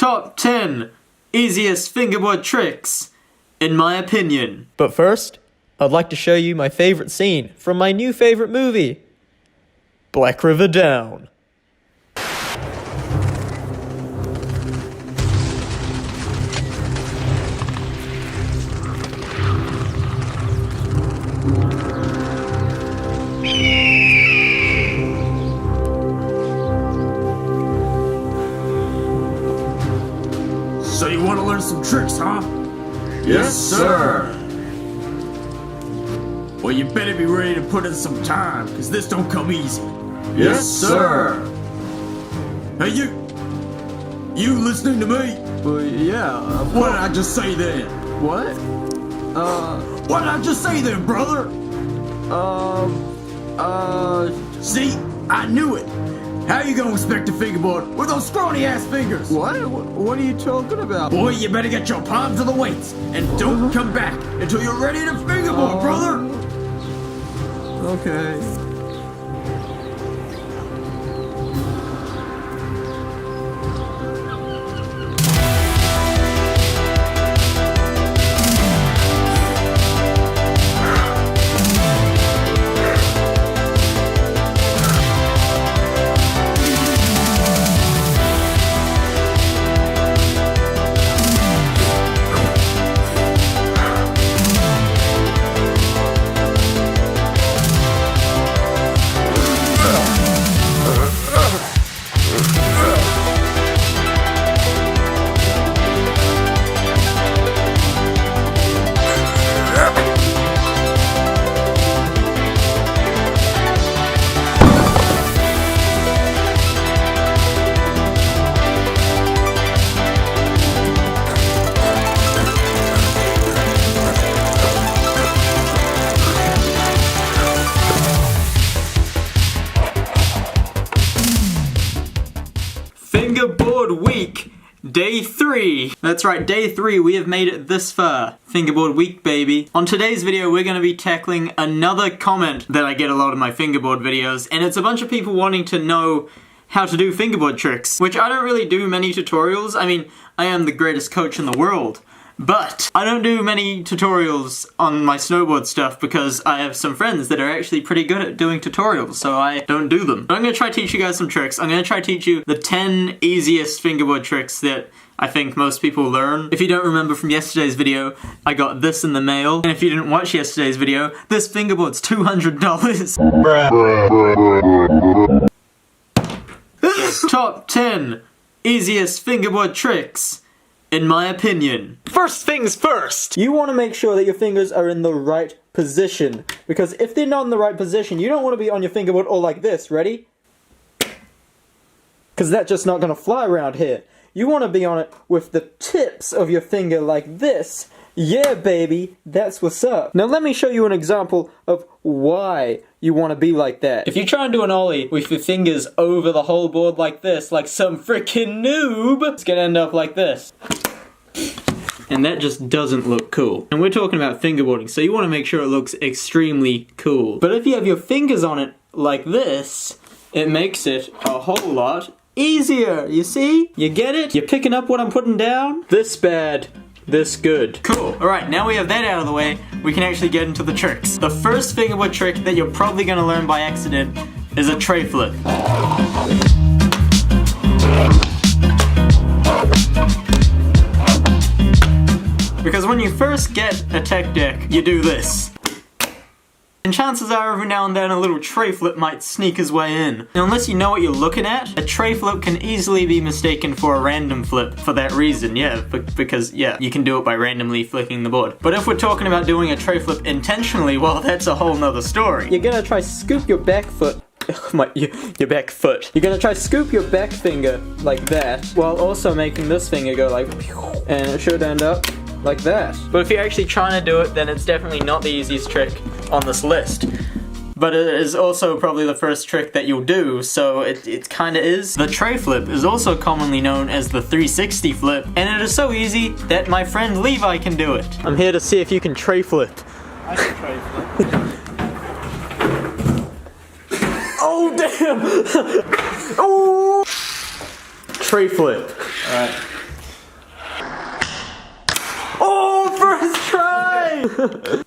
Top 10 easiest fingerboard tricks, in my opinion. But first, I'd like to show you my favorite scene from my new favorite movie, Black River Down. So you want to learn some tricks, huh? Yes, sir. Well, you better be ready to put in some time, because this don't come easy. Yes, sir. Hey, you listening to me? Well, yeah. What did I just say then? What? What did I just say then, brother? See, I knew it. How you gonna inspect a fingerboard with those scrawny ass fingers? What? What are you talking about? Boy, you better get your palms to the weights and don't come back until you're ready to fingerboard, brother. Okay. Fingerboard week, day 3. That's right, day 3, we have made it this far. Fingerboard week, baby. On today's video, we're going to be tackling another comment that I get a lot of my fingerboard videos, and it's a bunch of people wanting to know how to do fingerboard tricks, which I don't really do many tutorials. I mean, I am the greatest coach in the world, but I don't do many tutorials on my snowboard stuff because I have some friends that are actually pretty good at doing tutorials, so I don't do them. But I'm going to try to teach you guys some tricks. I'm going to try to teach you the 10 easiest fingerboard tricks that I think most people learn. If you don't remember from yesterday's video, I got this in the mail. And if you didn't watch yesterday's video, this fingerboard's $200. Top 10 easiest fingerboard tricks, in my opinion. First things first! You want to make sure that your fingers are in the right position. Because if they're not in the right position, you don't want to be on your fingerboard all like this. Ready? Because that's just not going to fly around here. You want to be on it with the tips of your finger like this. Yeah, baby, that's what's up. Now let me show you an example of why you want to be like that. If you try and do an ollie with your fingers over the whole board like this, like some freaking noob, it's gonna end up like this. And that just doesn't look cool. And we're talking about fingerboarding, so you want to make sure it looks extremely cool. But if you have your fingers on it like this, it makes it a whole lot easier, you see? You get it? You're picking up what I'm putting down? This bad, this good. Cool. Alright, now we have that out of the way, we can actually get into the tricks. The first fingerboard trick that you're probably gonna learn by accident is a tray flip. Because when you first get a tech deck, you do this. And chances are every now and then a little tray flip might sneak his way in. Now unless you know what you're looking at, a tray flip can easily be mistaken for a random flip for that reason, yeah, because yeah, you can do it by randomly flicking the board. But if we're talking about doing a tray flip intentionally, well that's a whole nother story. You're gonna try scoop your back foot, your back foot. You're gonna try scoop your back finger like that, while also making this finger go like, and it should end up like that. But if you're actually trying to do it, then it's definitely not the easiest trick on this list. But it is also probably the first trick that you'll do, so it kinda is. The tray flip is also commonly known as the 360 flip, and it is so easy that my friend Levi can do it. I'm here to see if you can tray flip. I can tray flip. Oh damn! Oh! Tray flip. Alright.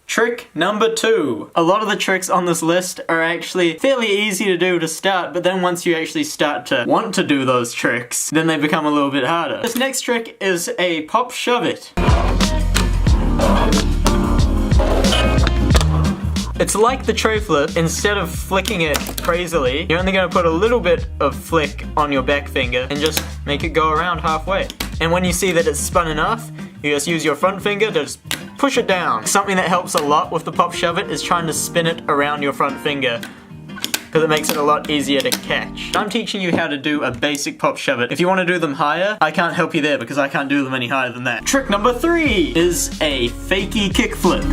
Trick number 2. A lot of the tricks on this list are actually fairly easy to do to start, but then once you actually start to want to do those tricks, then they become a little bit harder. This next trick is a pop shove it. It's like the tray flip. Instead of flicking it crazily, you're only going to put a little bit of flick on your back finger and just make it go around halfway. And when you see that it's spun enough, you just use your front finger to just push it down. Something that helps a lot with the pop shove it is trying to spin it around your front finger, because it makes it a lot easier to catch. I'm teaching you how to do a basic pop shove it. If you want to do them higher, I can't help you there because I can't do them any higher than that. Trick number 3 is a fakey kickflip.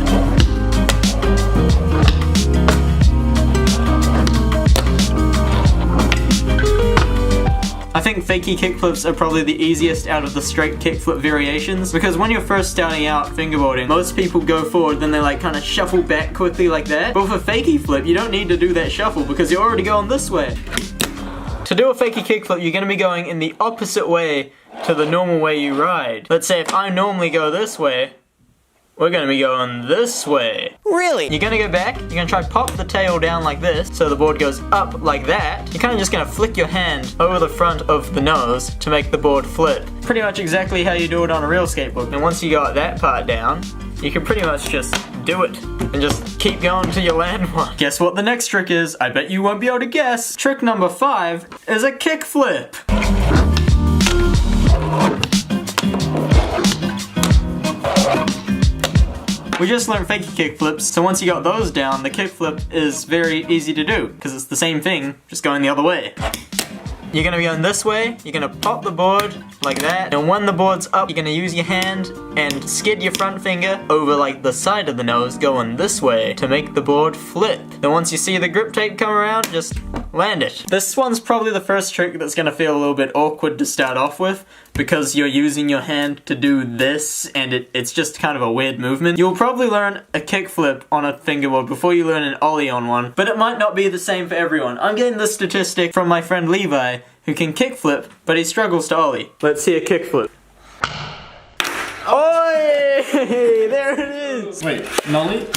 I think fakey kickflips are probably the easiest out of the straight kickflip variations, because when you're first starting out fingerboarding, most people go forward, then they like kind of shuffle back quickly like that. But with a fakey flip, you don't need to do that shuffle because you're already going this way. To do a fakey kickflip, you're going to be going in the opposite way to the normal way you ride. Let's say if I normally go this way, we're going to be going this way. Really? You're going to go back, you're going to try pop the tail down like this, so the board goes up like that. You're kind of just going to flick your hand over the front of the nose to make the board flip. Pretty much exactly how you do it on a real skateboard. And once you got that part down, you can pretty much just do it and just keep going till you land one. Guess what the next trick is? I bet you won't be able to guess. Trick number 5 is a kickflip. We just learned fakey kickflips, so once you got those down, the kickflip is very easy to do, because it's the same thing, just going the other way. You're going to be going this way, you're going to pop the board like that, and when the board's up, you're going to use your hand and skid your front finger over like the side of the nose going this way to make the board flip. Then once you see the grip tape come around, just land it. This one's probably the first trick that's going to feel a little bit awkward to start off with, because you're using your hand to do this, and it's just kind of a weird movement. You'll probably learn a kickflip on a fingerboard before you learn an ollie on one, but it might not be the same for everyone. I'm getting this statistic from my friend Levi, who can kickflip, but he struggles to ollie. Let's see a kickflip. Oh, there it is! Wait, nollie?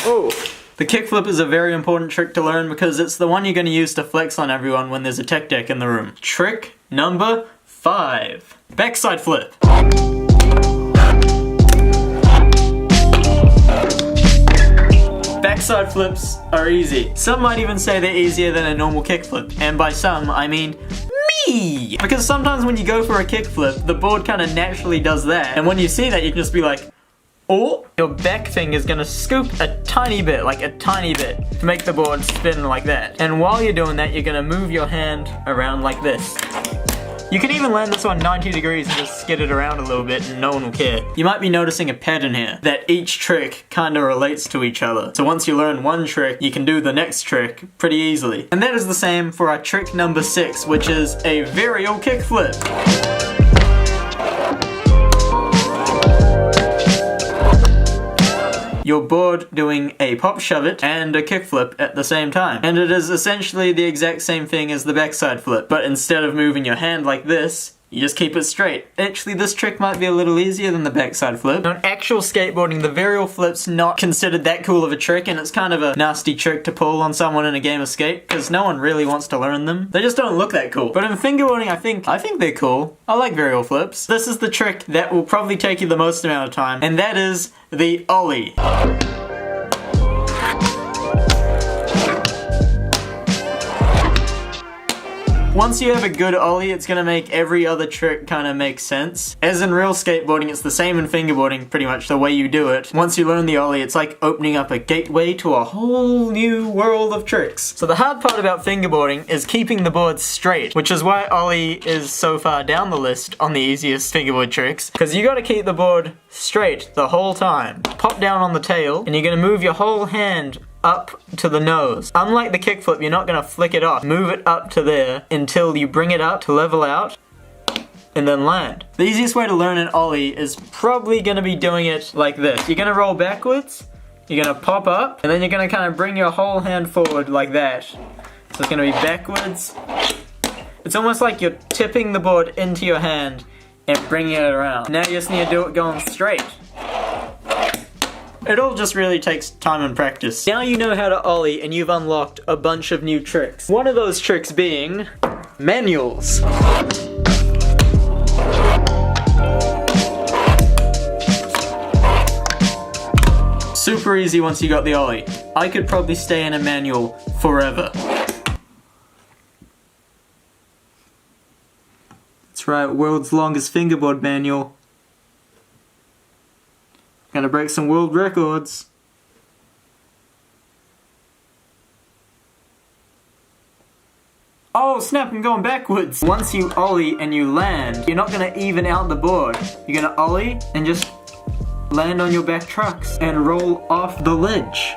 Oh. The kickflip is a very important trick to learn because it's the one you're going to use to flex on everyone when there's a tech deck in the room. Trick number 5. Backside flip. Backside flips are easy. Some might even say they're easier than a normal kickflip, and by some, I mean me! Because sometimes when you go for a kickflip, the board kind of naturally does that, and when you see that, you can just be like, oh, your back finger's gonna scoop a tiny bit, to make the board spin like that. And while you're doing that, you're gonna move your hand around like this. You can even land this one 90 degrees and just skid it around a little bit and no one will care. You might be noticing a pattern here, that each trick kinda relates to each other. So once you learn one trick, you can do the next trick pretty easily. And that is the same for our trick number 6, which is a varial kickflip. Your board doing a pop shove it and a kickflip at the same time. And it is essentially the exact same thing as the backside flip, but instead of moving your hand like this, you just keep it straight. Actually, this trick might be a little easier than the backside flip. On actual skateboarding, the varial flip's not considered that cool of a trick, and it's kind of a nasty trick to pull on someone in a game of skate, because no one really wants to learn them. They just don't look that cool. But in fingerboarding, I think they're cool. I like varial flips. This is the trick that will probably take you the most amount of time, and that is the ollie. Once you have a good ollie, it's gonna make every other trick kinda make sense. As in real skateboarding, it's the same in fingerboarding, pretty much the way you do it. Once you learn the ollie, it's like opening up a gateway to a whole new world of tricks. So the hard part about fingerboarding is keeping the board straight, which is why ollie is so far down the list on the easiest fingerboard tricks, because you gotta keep the board straight the whole time. Pop down on the tail, and you're gonna move your whole hand up to the nose. Unlike the kickflip, you're not gonna flick it off. Move it up to there until you bring it up to level out and then land. The easiest way to learn an ollie is probably gonna be doing it like this. You're gonna roll backwards, you're gonna pop up, and then you're gonna kind of bring your whole hand forward like that. So it's gonna be backwards. It's almost like you're tipping the board into your hand and bringing it around. Now you just need to do it going straight. It all just really takes time and practice. Now you know how to ollie and you've unlocked a bunch of new tricks. One of those tricks being manuals. Super easy once you got the ollie. I could probably stay in a manual forever. That's right, world's longest fingerboard manual. Gonna break some world records. Oh snap, I'm going backwards. Once you ollie and you land, you're not gonna even out the board. You're gonna ollie and just land on your back trucks and roll off the ledge.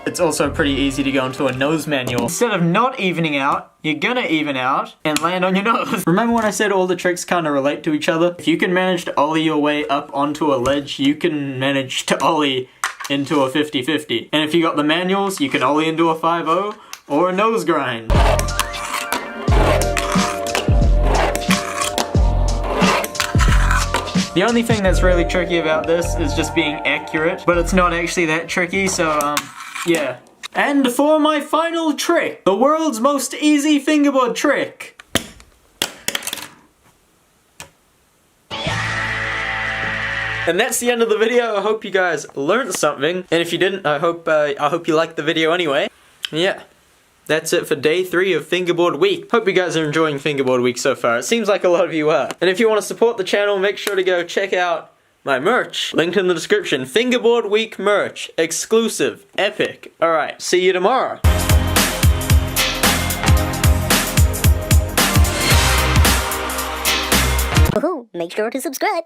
It's also pretty easy to go into a nose manual. Instead of not evening out, you're gonna even out and land on your nose. Remember when I said all the tricks kind of relate to each other? If you can manage to ollie your way up onto a ledge, you can manage to ollie into a 50-50. And if you got the manuals, you can ollie into a 5-0 or a nose grind. The only thing that's really tricky about this is just being accurate, but it's not actually that tricky, so yeah. And for my final trick, the world's most easy fingerboard trick. And that's the end of the video. I hope you guys learned something, and if you didn't, I hope you liked the video anyway. Yeah. That's it for day 3 of Fingerboard Week. Hope you guys are enjoying Fingerboard Week so far. It seems like a lot of you are. And if you want to support the channel, make sure to go check out my merch. Linked in the description. Fingerboard Week merch. Exclusive. Epic. Alright, see you tomorrow. Woohoo! Make sure to subscribe.